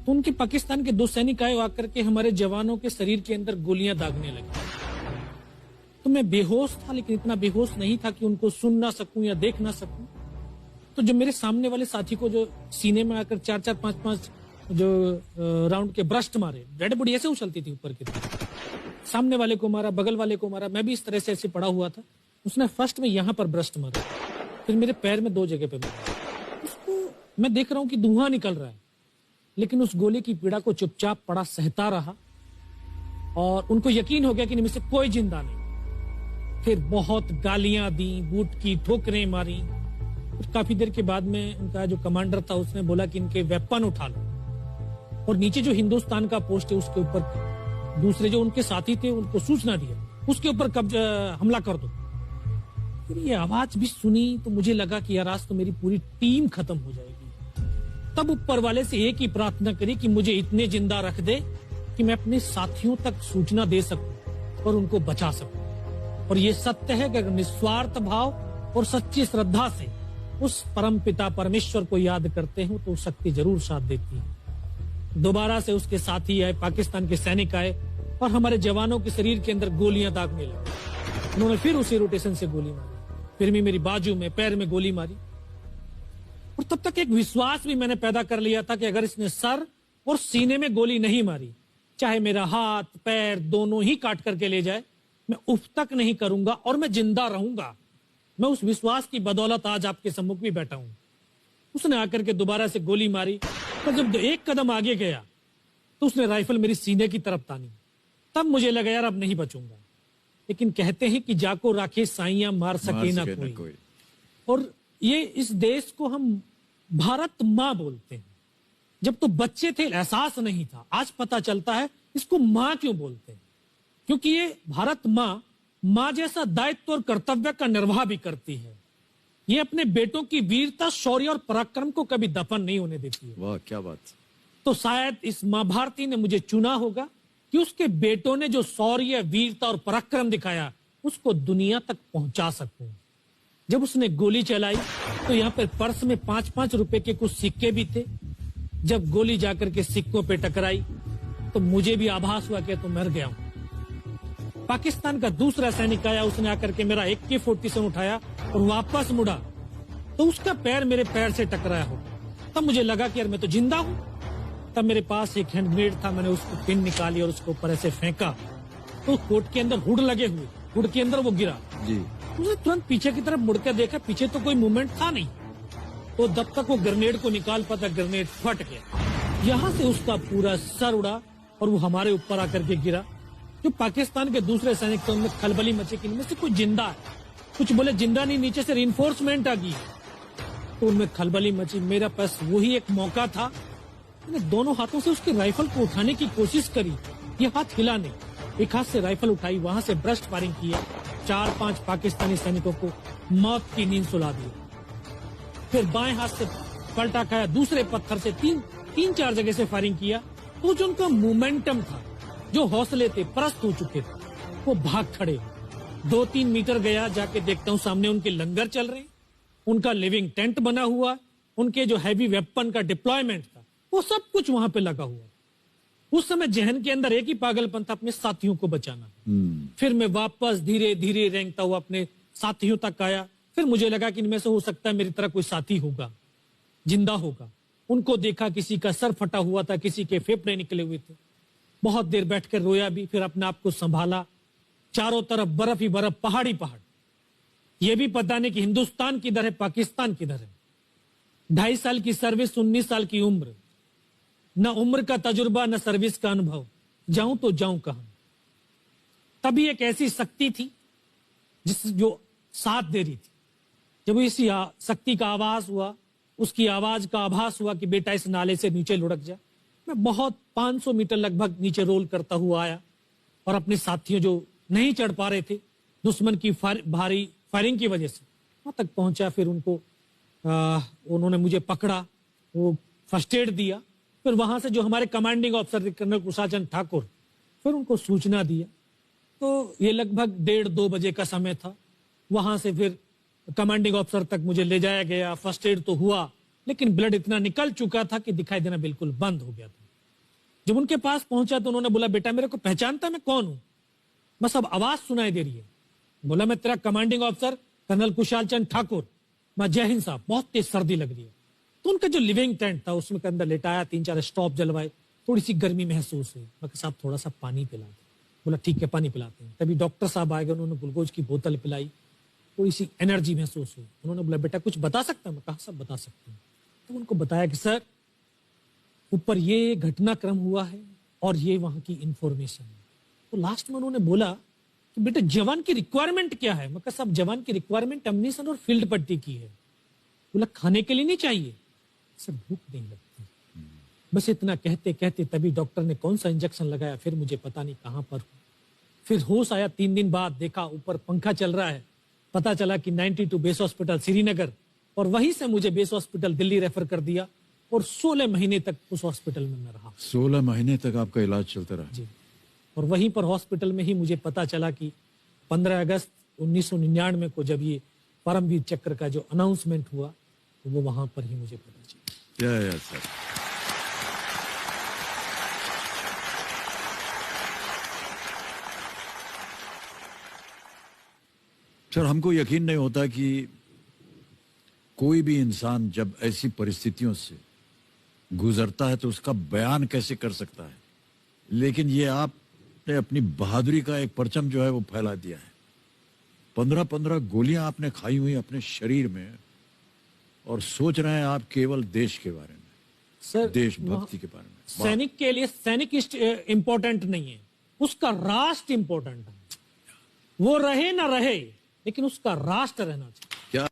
तो उनके पाकिस्तान के 2 सैनिक आए आकर के हमारे जवानों के शरीर के अंदर गोलियां दागने लगे। तो मैं बेहोश था, लेकिन इतना बेहोश नहीं था कि उनको सुन ना सकूं या देख ना सकूं। तो जो मेरे सामने वाले साथी को जो सीने में आकर 4-4, 5-5 जो राउंड के ब्रस्ट मारे, डेड बॉडी ऐसे उछलती थी ऊपर की तरफ, सामने वाले को मारा, बगल वाले को मारा, मैं भी इस तरह से ऐसे पड़ा हुआ था। उसने फर्स्ट में यहां पर ब्रस्ट मारा, फिर मेरे पैर में 2 जगह पे मारा। उसको मैं देख रहा हूं कि धुआं निकल रहा है, लेकिन उस गोली की पीड़ा को चुपचाप पड़ा सहता रहा और उनको यकीन हो गया कि इनमें से कोई जिंदा नहीं। फिर बहुत गालियां दी, बूट की ठोकरें मारी। काफी देर के बाद में उनका जो कमांडर था उसने बोला कि इनके वेपन उठा लो, और नीचे जो हिंदुस्तान का पोस्ट है उसके ऊपर दूसरे जो उनके साथी थे उनको सूचना दिया, उसके ऊपर कब्जा हमला कर दो। फिर ये आवाज भी सुनी तो मुझे लगा कि यार आज तो मेरी पूरी टीम खत्म हो जाएगी। तब ऊपर वाले से एक ही प्रार्थना करी कि मुझे इतने जिंदा रख दे कि मैं अपने साथियों तक सूचना दे सकूं और उनको बचा सकूं। और ये सत्य है कि अगर निस्वार्थ भाव और सच्ची श्रद्धा से उस परम पिता परमेश्वर को याद करते हो तो शक्ति जरूर साथ देती है। दोबारा से उसके साथी आए, पाकिस्तान के सैनिक आए और हमारे जवानों के शरीर के अंदर गोलियां दागने लगे। उन्होंने फिर उसी रोटेशन से गोली मारी, फिर भी मेरी बाजू में, पैर में गोली मारी। और तब तक एक विश्वास भी मैंने पैदा कर लिया था कि अगर इसने सर और सीने में गोली नहीं मारी, चाहे मेरा हाथ पैर दोनों ही काट करके ले जाए, मैं उफ तक नहीं करूंगा और मैं जिंदा रहूंगा। मैं उस विश्वास की बदौलत आज आपके सम्मुख भी बैठा हूं। उसने आकर के दोबारा से गोली मारी, पर जब 1 कदम आगे गया तो उसने राइफल मेरी सीने की तरफ तानी। तब मुझे लगा यार अब नहीं बचूंगा। लेकिन कहते हैं कि जाको राखे साइयां मार सके ना कोई। और ये इस देश को हम भारत माँ बोलते हैं। जब तो बच्चे थे एहसास नहीं था, आज पता चलता है इसको माँ क्यों बोलते हैं, क्योंकि ये भारत माँ जैसा दायित्व और कर्तव्य का निर्वाह भी करती है। ये अपने बेटों की वीरता, शौर्य और पराक्रम को कभी दफन नहीं होने देती है। वाह क्या बात। तो शायद इस माँ भारती ने मुझे चुना होगा कि उसके बेटों ने जो शौर्य, वीरता और पराक्रम दिखाया उसको दुनिया तक पहुंचा सकूं। जब उसने गोली चलाई तो यहाँ पर पर्स में 5-5 रुपए के कुछ सिक्के भी थे। जब गोली जाकर के सिक्कों पे टकराई तो मुझे भी आभास हुआ कि तो मर गया हूं। पाकिस्तान का दूसरा सैनिक आया, उसने आकर के मेरा AK-47 उठाया और वापस मुड़ा तो उसका पैर मेरे पैर से टकराया हो। तब मुझे लगा कि यार मैं तो जिंदा हूं। तब मेरे पास एक हैंड ग्रेनेड था, मैंने उसको पिन निकाली और उसको ऊपर ऐसे फेंका तो कोट के अंदर हुड लगे हुए, हुड के अंदर वो गिरा जी। उसने तुरंत पीछे की तरफ मुड़कर देखा, पीछे तो कोई मूवमेंट था नहीं। तो जब तक वो ग्रेनेड को निकाल पाता, ग्रेनेड फट गया। यहाँ से उसका पूरा सर उड़ा और वो हमारे ऊपर आकर के गिरा। जो पाकिस्तान के दूसरे सैनिक थे उनमें खलबली मची कि इनमें से कुछ जिंदा है, कुछ बोले जिंदा नहीं, नीचे से रिइंफोर्समेंट आ गई। तो उनमें खलबली मची। मेरा पास वही एक मौका था, मैंने दोनों हाथों से उसकी राइफल को उठाने की कोशिश करी। ये हाथ हिला नहीं, एक हाथ से राइफल उठाई, वहां से ब्रस्ट फायरिंग किया। 4-5 पाकिस्तानी सैनिकों को मौत की नींद सुला दी। फिर बाएं हाथ से पलटा खाया, दूसरे पत्थर से 3-4 जगह से फायरिंग किया। तो जो उनका मोमेंटम था, जो हौसले थे, परस्त हो चुके थे, वो भाग खड़े। 2-3 मीटर गया, जाके देखता हूँ सामने उनके लंगर चल रहे हैं, उनका लिविंग टेंट बना हुआ, उनके जो हैवी वेपन का डिप्लॉयमेंट था वो सब कुछ वहां पे लगा हुआ। उस समय जहन के अंदर एक ही पागलपन था, अपने साथियों को बचाना। फिर मैं वापस धीरे धीरे रेंगता हुआ अपने साथियों तक आया। फिर मुझे लगा कि इनमें से हो सकता है मेरी तरह कोई साथी होगा, जिंदा होगा। उनको देखा, किसी का सर फटा हुआ था, किसी के फेफड़े निकले हुए थे। बहुत देर बैठकर रोया भी, फिर अपने आप को संभाला। चारों तरफ बर्फ ही बर्फ, पहाड़ी पहाड़। यह भी पता नहीं कि हिंदुस्तान किधर है, पाकिस्तान किधर है। 2.5 साल की सर्विस, 19 साल की उम्र, न उम्र का तजुर्बा न सर्विस का अनुभव, जाऊं तो जाऊं कहां। तभी एक ऐसी शक्ति थी जो साथ दे रही थी। जब इसी शक्ति का आवाज हुआ, उसकी आवाज का आभास हुआ कि बेटा इस नाले से नीचे लुढ़क जा, मैं बहुत 500 मीटर लगभग नीचे रोल करता हुआ आया और अपने साथियों जो नहीं चढ़ पा रहे थे दुश्मन की भारी फायरिंग की वजह से, वहां तक पहुंचा। फिर उन्होंने मुझे पकड़ा, वो फर्स्ट एड दिया। फिर वहां से जो हमारे कमांडिंग ऑफिसर कर्नल कुशाचंद ठाकुर, फिर उनको सूचना दिया। तो ये लगभग 1:30-2 बजे का समय था। वहां से फिर कमांडिंग ऑफिसर तक मुझे ले जाया गया। फर्स्ट एड तो हुआ, लेकिन ब्लड इतना निकल चुका था कि दिखाई देना बिल्कुल बंद हो गया था। जब उनके पास पहुंचा तो उन्होंने बोला, बेटा मेरे को पहचानता मैं कौन हूं? बस अब आवाज सुनाई दे रही है। बोला, मैं तेरा commanding officer colonel Kushal Chand Thakur. मैं, जय हिंद साहब, बहुत तेज सर्दी लग रही है। तो उनका जो लिविंग टेंट था उसमें के अंदर लेटाया, 3-4 स्टॉप जलवाए, थोड़ी सी गर्मी महसूस हुई। मैं, साहब थोड़ा सा पानी पिला दे। बोला, ठीक है पानी पिलाते हैं। तभी डॉक्टर साहब आए गए, उन्होंने ग्लूकोज की बोतल पिलाई, थोड़ी सी एनर्जी महसूस हुई। उन्होंने बोला, बेटा कुछ बता सकता हूं? मैं कहा, सब बता सकते हैं। तो उनको बताया कि सर ऊपर ये घटनाक्रम हुआ है और ये वहां की इंफॉर्मेशन है। तो लास्ट में उन्होंने बोला कि बेटा जवान की रिक्वायरमेंट क्या है? मैं कहा, साहब जवान की रिक्वायरमेंट अम्निशन और फील्ड पट्टी की है। बोला, खाने के लिए नहीं चाहिए? सर भूख नहीं लगती। बस इतना कहते कहते तभी डॉक्टर ने कौन सा इंजेक्शन लगाया, फिर मुझे पता नहीं कहां पर हूं। फिर होश आया 3 दिन बाद, देखा ऊपर पंखा चल रहा है। पता चला कि 92 बेस हॉस्पिटल श्रीनगर, और वहीं से मुझे बेस हॉस्पिटल दिल्ली रेफर कर दिया और 16 महीने तक उस हॉस्पिटल में मैं रहा। 16 महीने तक आपका इलाज चलता रहा? जी। और वहीं पर हॉस्पिटल में ही मुझे पता चला कि 15 अगस्त 1999 को जब ये परमवीर चक्र का जो अनाउंसमेंट हुआ, तो वो वहां पर ही मुझे पता चला। या सर। सर हमको यकीन नहीं होता कि कोई भी इंसान जब ऐसी परिस्थितियों से गुजरता है तो उसका बयान कैसे कर सकता है, लेकिन ये आपने अपनी बहादुरी का एक परचम जो है वो फैला दिया है। 15-15 गोलियां आपने खाई हुई अपने शरीर में, और सोच रहे हैं आप केवल देश के बारे में, सर देशभक्ति के बारे में। सैनिक के लिए सैनिक इंपॉर्टेंट नहीं है, उसका राष्ट्र इंपॉर्टेंट है। वो रहे ना रहे, लेकिन उसका राष्ट्र रहना चाहिए। क्या